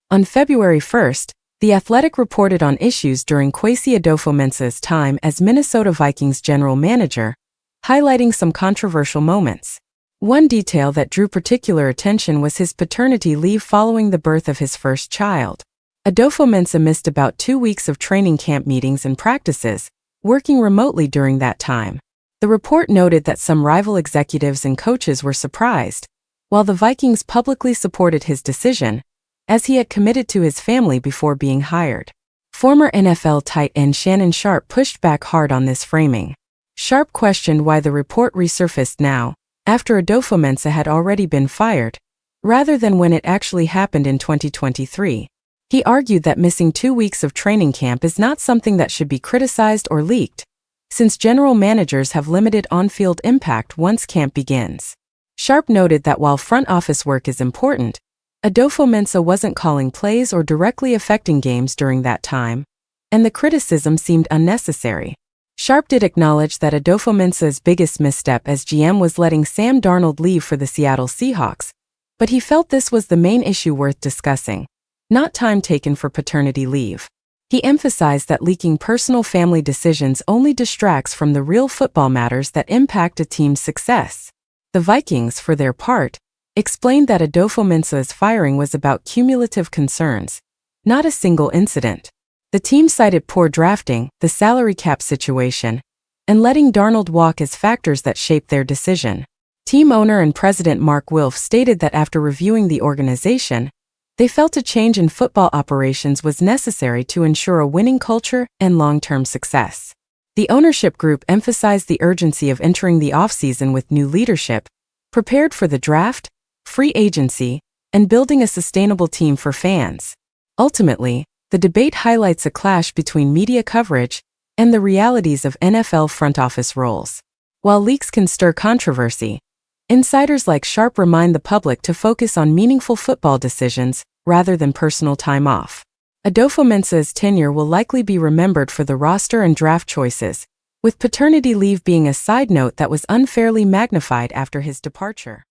On February 1st, The Athletic reported on issues during Kwesi Adofo-Mensah's time as Minnesota Vikings general manager, highlighting some controversial moments. One detail that drew particular attention was his paternity leave following the birth of his first child. Adofo-Mensah missed about 2 weeks of training camp meetings and practices, working remotely during that time. The report noted that some rival executives and coaches were surprised, while the Vikings publicly supported his decision, as he had committed to his family before being hired. Former NFL tight end Shannon Sharpe pushed back hard on this framing. Sharpe questioned why the report resurfaced now, after Adofo-Mensah had already been fired, rather than when it actually happened in 2023. He argued that missing 2 weeks of training camp is not something that should be criticized or leaked, since general managers have limited on-field impact once camp begins. Sharpe noted that while front office work is important, Adofo-Mensah wasn't calling plays or directly affecting games during that time, and the criticism seemed unnecessary. Sharpe did acknowledge that Adofo-Mensah's biggest misstep as GM was letting Sam Darnold leave for the Seattle Seahawks, but he felt this was the main issue worth discussing, not time taken for paternity leave. He emphasized that leaking personal family decisions only distracts from the real football matters that impact a team's success. The Vikings, for their part, explained that Adofo-Mensah's firing was about cumulative concerns, not a single incident. The team cited poor drafting, the salary cap situation, and letting Darnold walk as factors that shaped their decision. Team owner and president Mark Wilf stated that after reviewing the organization, they felt a change in football operations was necessary to ensure a winning culture and long-term success. The ownership group emphasized the urgency of entering the offseason with new leadership, prepared for the draft, free agency, and building a sustainable team for fans. Ultimately, the debate highlights a clash between media coverage and the realities of NFL front office roles. While leaks can stir controversy, insiders like Sharpe remind the public to focus on meaningful football decisions rather than personal time off. Adofo-Mensah's tenure will likely be remembered for the roster and draft choices, with paternity leave being a side note that was unfairly magnified after his departure.